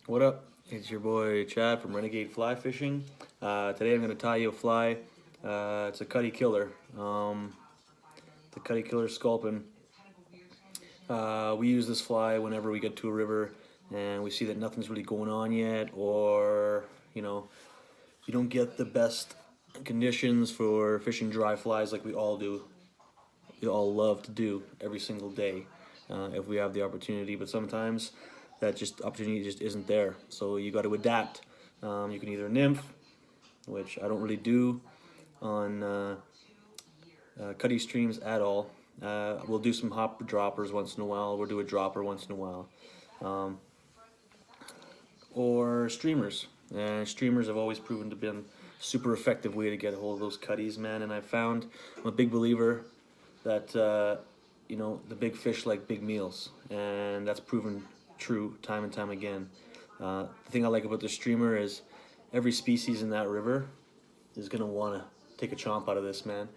What up? It's your boy Chad from Renegade Fly Fishing. Today I'm going to tie you a fly. It's a cutty killer. The cutty killer sculpin. We use this fly whenever we get to a river and we see that nothing's really going on yet, or you don't get the best conditions for fishing dry flies like we all do. We all love to do every single day if we have the opportunity, but sometimes that just opportunity just isn't there. So you got to adapt. You can either nymph, which I don't really do on cutty streams at all. We'll do some hop droppers once in a while. We'll do a dropper once in a while, or streamers. And streamers have always proven to be a super effective way to get a hold of those cutties, man. And I found I'm a big believer that the big fish like big meals, and that's proven true time and time again. The thing I like about the streamer is every species in that river is gonna want to take a chomp out of this, man.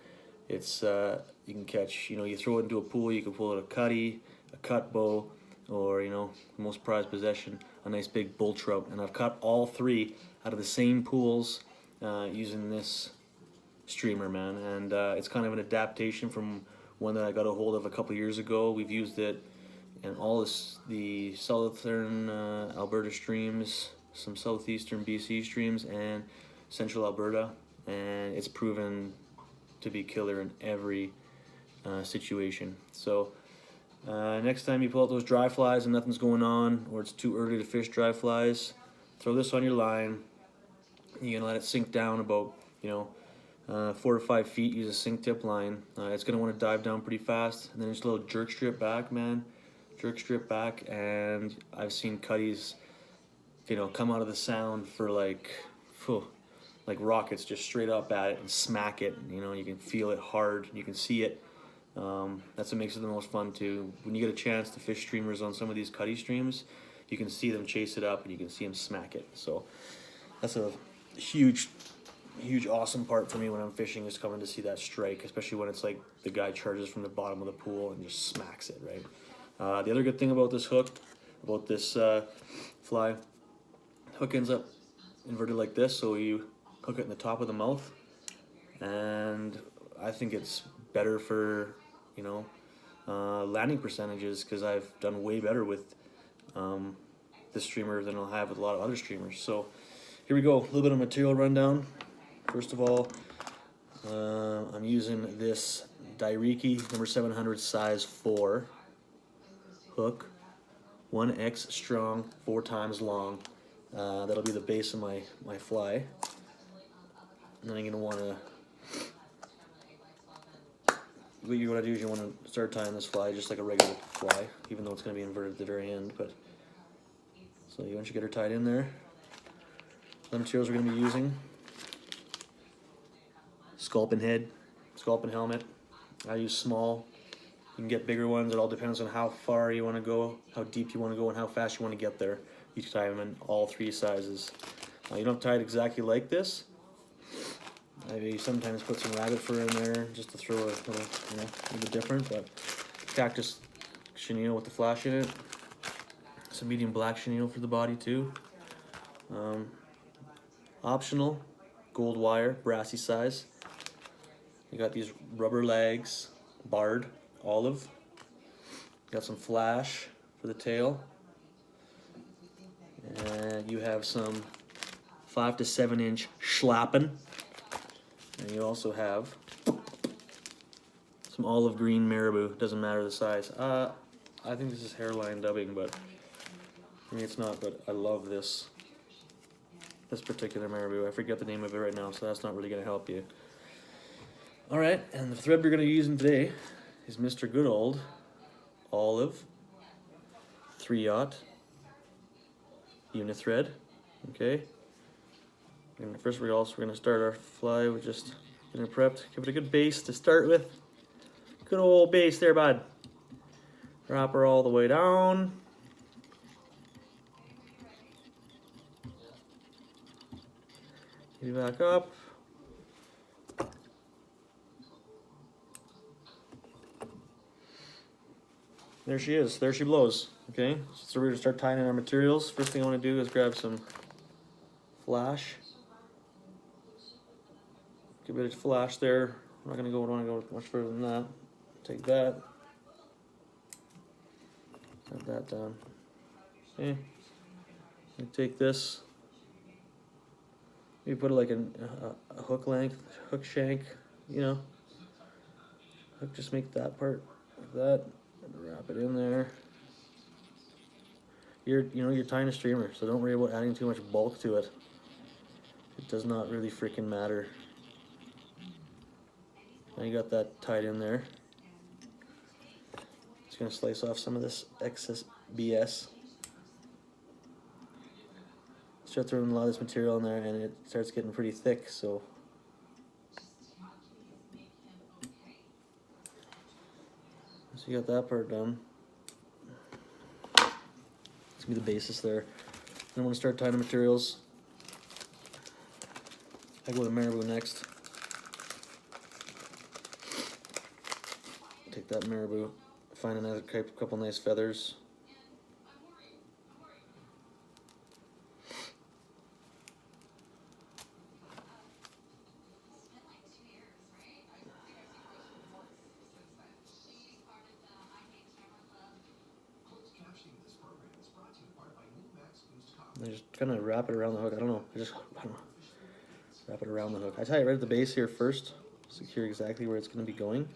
It's you can catch, you throw it into a pool, you can pull out a cutty, a cut bow, or most prized possession, a nice big bull trout. And I've caught all three out of the same pools using this streamer, man. And it's kind of an adaptation from one that I got a hold of a couple years ago. We've used it in all the southern Alberta streams, some southeastern BC streams, and central Alberta, and it's proven to be killer in every situation. So next time you pull out those dry flies and nothing's going on, or it's too early to fish dry flies, throw this on your line. You're gonna let it sink down about 4 to 5 feet. Use a sink tip line. It's gonna want to dive down pretty fast, and then just a little jerk strip back, man. Jerk strip back, and I've seen cutties, come out of the sound for like rockets, just straight up at it and smack it. You can feel it hard, you can see it. That's what makes it the most fun too. When you get a chance to fish streamers on some of these cutty streams, you can see them chase it up and you can see them smack it. So that's a huge awesome part for me when I'm fishing, is coming to see that strike, especially when it's like the guy charges from the bottom of the pool and just smacks it, right? The other good thing about this hook, about this fly, hook ends up inverted like this, so you hook it in the top of the mouth, and I think it's better for landing percentages, because I've done way better with this streamer than I'll have with a lot of other streamers. So here we go, a little bit of material rundown. First of all, I'm using this Dairiki number 700 size 4 hook, 1X strong, 4 times long. That'll be the base of my fly. And then you're gonna want to, what you want to do is you want to start tying this fly just like a regular fly, even though it's going to be inverted at the very end. But so once you get her tied in there, the materials we're going to be using: sculpin head, sculpin helmet. I use small. You can get bigger ones. It all depends on how far you want to go, how deep you want to go, and how fast you want to get there. You can tie them in all 3 sizes. You don't tie it exactly like this. I sometimes put some rabbit fur in there just to throw a little bit different, but cactus chenille with the flash in it. Some medium black chenille for the body too. Optional, gold wire, brassy size. You got these rubber legs, barred, olive. Got some flash for the tail. And you have some 5 to 7 inch schlappen. And you also have some olive green marabou. Doesn't matter the size. I think this is hairline dubbing, but maybe it's not. But I love this particular marabou. I forget the name of it right now, so that's not really going to help you. All right, and the thread we're going to be using today is Mr. Good Old Olive 3/0 unit thread. Okay. And first we're going to start our fly with just getting it prepped. Give it a good base to start with. Good old base there, bud. Wrap her all the way down. Get it back up. There there she is. There she blows. Okay, so we're gonna start tying in our materials. First thing I want to do is grab some flash. Give it a flash there. I'm not gonna go. Want to go much further than that. Take that. Set that down. Okay. And take this. Maybe put it like a hook length, hook shank. You know. Hook. Just make that part like that. And wrap it in there. You're tying a streamer, so don't worry about adding too much bulk to it. It does not really freaking matter. Now you got that tied in there. Just gonna slice off some of this excess BS. Start throwing a lot of this material in there, and it starts getting pretty thick. So you got that part done. Be the basis there. Then I want to start tying the materials. I go to marabou next. Take that marabou, find another couple nice feathers. I just kind of wrap it around the hook. I don't know. Wrap it around the hook. I tie it right at the base here first. Secure exactly where it's going to be going.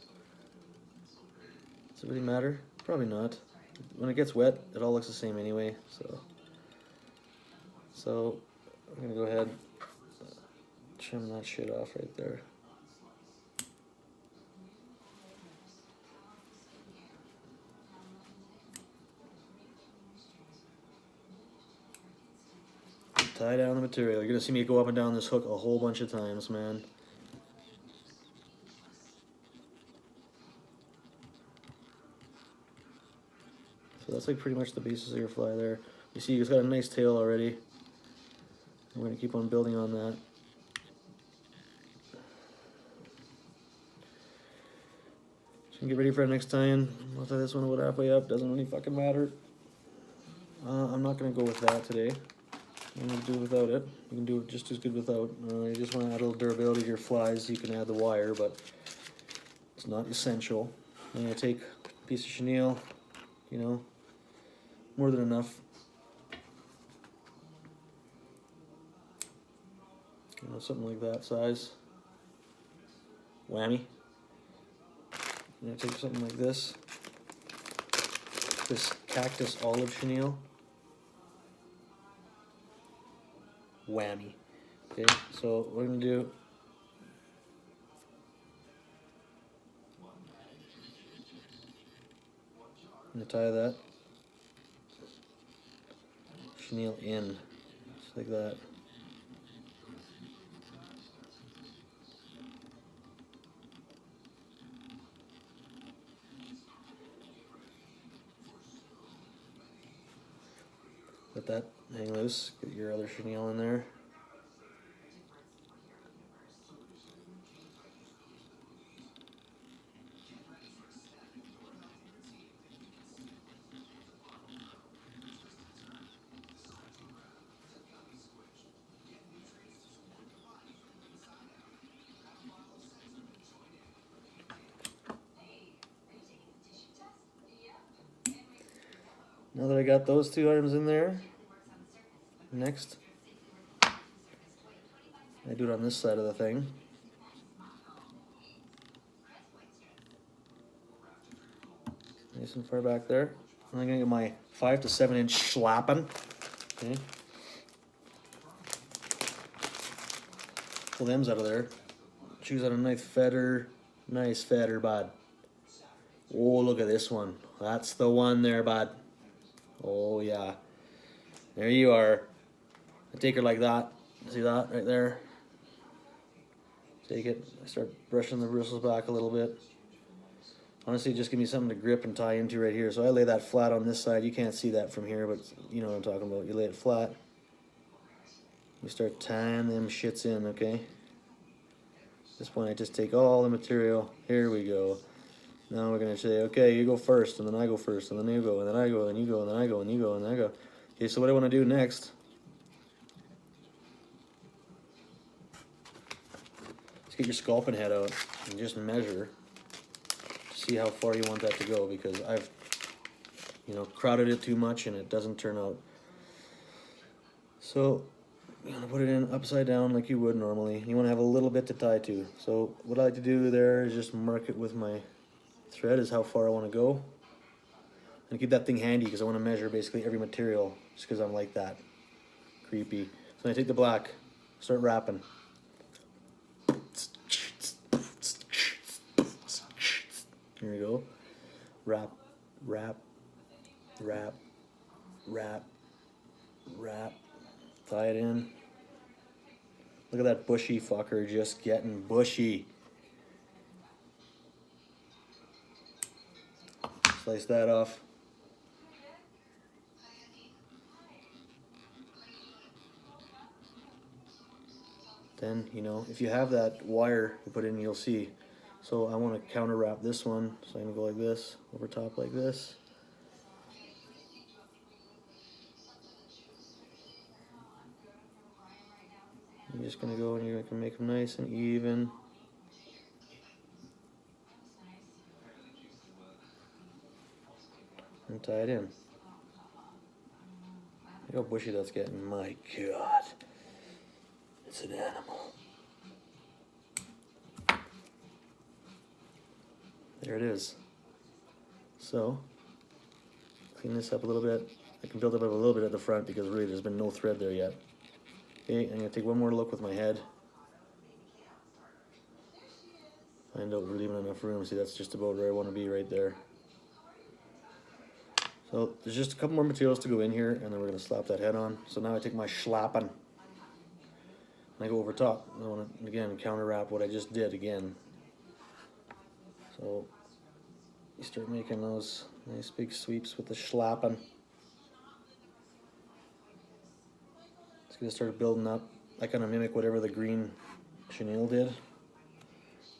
Does it really matter? Probably not. When it gets wet, it all looks the same anyway. So I'm going to go ahead and trim that shit off right there. Tie down the material. You're gonna see me go up and down this hook a whole bunch of times, man. So that's like pretty much the basis of your fly there. You see it's got a nice tail already. We're gonna keep on building on that. So get ready for our next tie-in. I'll tie this one about halfway up. Doesn't really fucking matter. I'm not gonna go with that today. I'm going to do without it. You can do it just as good without. You just want to add a little durability to your flies. You can add the wire, but it's not essential. I'm going to take a piece of chenille, more than enough. Something like that size. Whammy. I'm going to take something like this. This cactus olive chenille. Whammy. Okay, so what we're going to do, I'm going to tie that chenille in, just like that. Let that hang loose, get your other chenille in there. Now that I got those two items in there, next, I do it on this side of the thing. Nice and far back there. I'm going to get my 5 to 7 inch schlappen. Okay. Pull the ends out of there. Choose out a nice feather, bud. Oh, look at this one. That's the one there, bud. Oh, yeah. There you are. I take her like that. See that right there? Take it. I start brushing the bristles back a little bit. Honestly, just give me something to grip and tie into right here. So I lay that flat on this side. You can't see that from here, but you know what I'm talking about. You lay it flat. You start tying them shits in, okay? At this point, I just take all the material. Here we go. Now we're gonna say, okay, you go first, and then I go first, and then you go, and then I go, and you go, and then I go, and you go, and then I go. Okay, so what I want to do next is get your sculpin head out and just measure to see how far you want that to go, because I've, you know, crowded it too much and it doesn't turn out. So I'm gonna put it in upside down like you would normally. You want to have a little bit to tie to. So what I like to do there is just mark it with my thread is how far I want to go. And keep that thing handy because I want to measure basically every material just because I'm like that. Creepy. So I take the black, start wrapping. Here we go. Wrap, wrap, wrap, wrap, wrap. Tie it in. Look at that bushy fucker just getting bushy. Slice that off. Then, you know, if you have that wire to put in, you'll see. So I want to counter wrap this one. So I'm going to go like this, over top like this. You're just going to go and you're going to make them nice and even. And tie it in. Look how bushy that's getting. My God. It's an animal. There it is. So, clean this up a little bit. I can build it up a little bit at the front because really there's been no thread there yet. Okay, I'm going to take one more look with my head. Find out we're leaving enough room. See, that's just about where I want to be right there. So there's just a couple more materials to go in here, and then we're going to slap that head on. So now I take my schlappen, and I go over top. I want to, again, counter wrap what I just did again. So you start making those nice big sweeps with the schlappen. It's going to start building up. I kind of mimic whatever the green chenille did.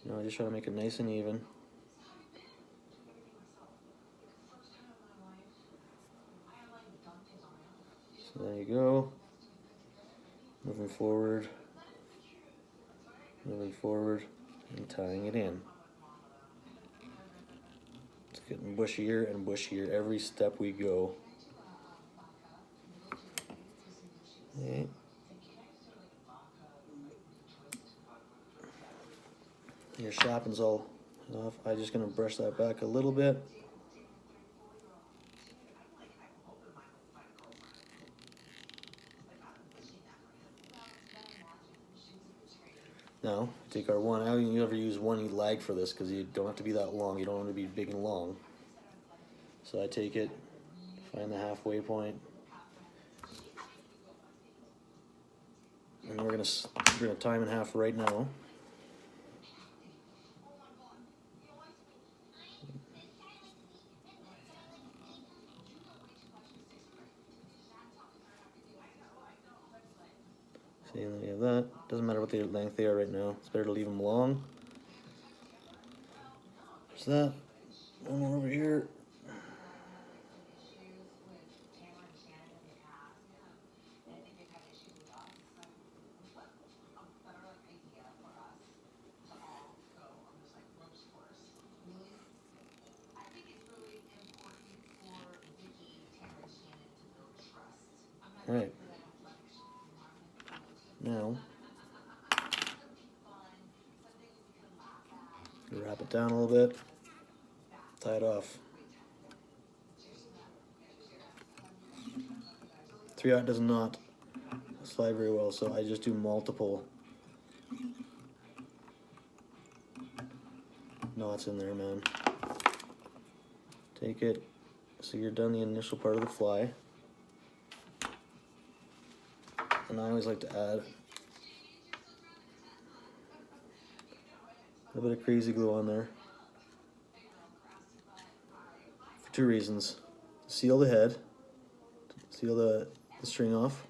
You know, I just try to make it nice and even. So there you go. Moving forward, and tying it in. It's getting bushier and bushier every step we go. Okay. Your schlappin's all off. I'm just going to brush that back a little bit. Now, take our one. I don't even ever use one lag for this because you don't have to be that long. You don't want to be big and long. So I take it, find the halfway point, and we're gonna tie them in half right now. See, and then you have that. Doesn't matter what the length they are right now. It's better to leave them long. There's that. One more over here. All right. Now, wrap it down a little bit, tie it off. 3/0 does not slide very well, so I just do multiple knots in there, man. Take it, so you're done the initial part of the fly. And I always like to add a little bit of crazy glue on there for two reasons: to seal the head, to seal the string off,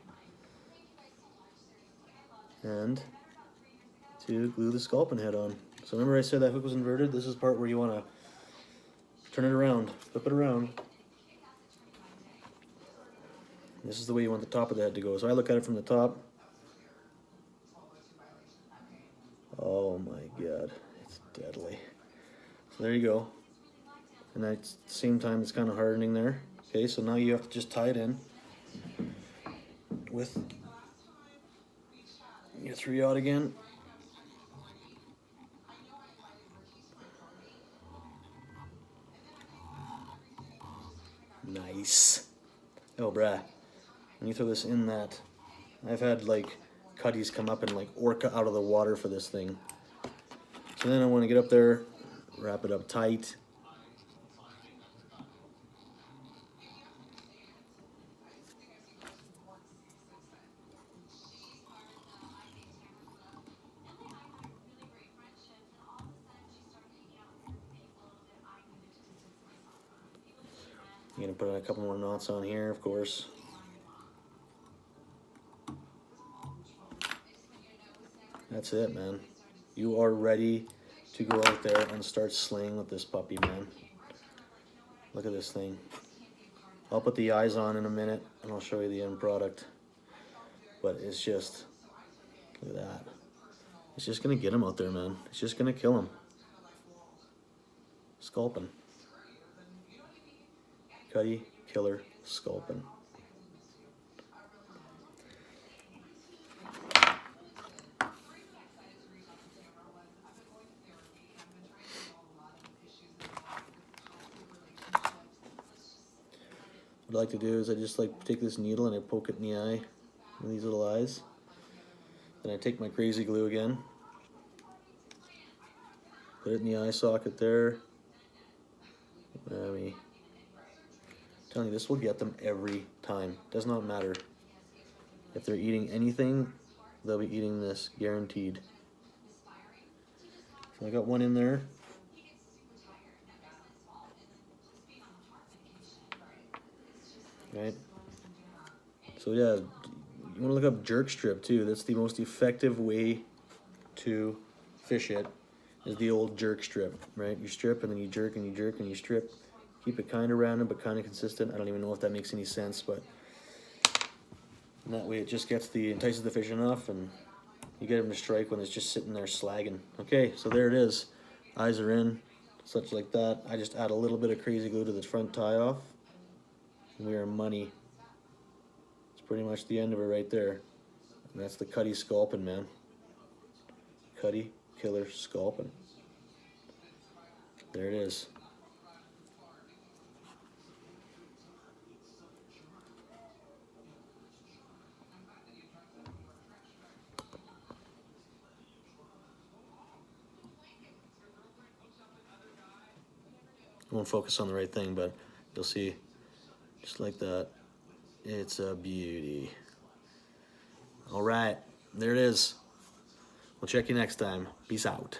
and to glue the sculpin head on. So remember I said that hook was inverted? This is the part where you want to turn it around, flip it around. This is the way you want the top of the head to go. So I look at it from the top. Oh my God, it's deadly. So there you go. And at the same time, it's kind of hardening there. Okay, so now you have to just tie it in with your 3/0 again. Nice. Oh, brah. When you throw this in that, I've had like cutties come up and like orca out of the water for this thing. So then I want to get up there, wrap it up tight. I'm gonna put a couple more knots on here, of course. That's it, man. You are ready to go out there and start slaying with this puppy, man. Look at this thing. I'll put the eyes on in a minute and I'll show you the end product. But it's just, look at that. It's just gonna get him out there, man. It's just gonna kill him. Sculpin. Cutty, killer, sculpin. What I like to do is I just like take this needle and I poke it in the eye, in these little eyes. Then I take my crazy glue again, put it in the eye socket there. I'm telling you, this will get them every time. Does not matter. If they're eating anything, they'll be eating this, guaranteed. So I got one in there. Right. So yeah, you want to look up jerk strip too. That's the most effective way to fish it, is the old jerk strip, right? You strip and then you jerk and you jerk and you strip. Keep it kind of random but kind of consistent. I don't even know if that makes any sense, but that way it just entices the fish enough and you get them to strike when it's just sitting there slagging. Okay, so there it is. Eyes are in, such like that. I just add a little bit of crazy glue to the front tie off. We are money. It's pretty much the end of it right there. And that's the cutty sculpin, man. Cutty killer sculpin. There it is. I won't focus on the right thing, but you'll see, just like that. It's a beauty. All right, there it is. We'll check you next time. Peace out.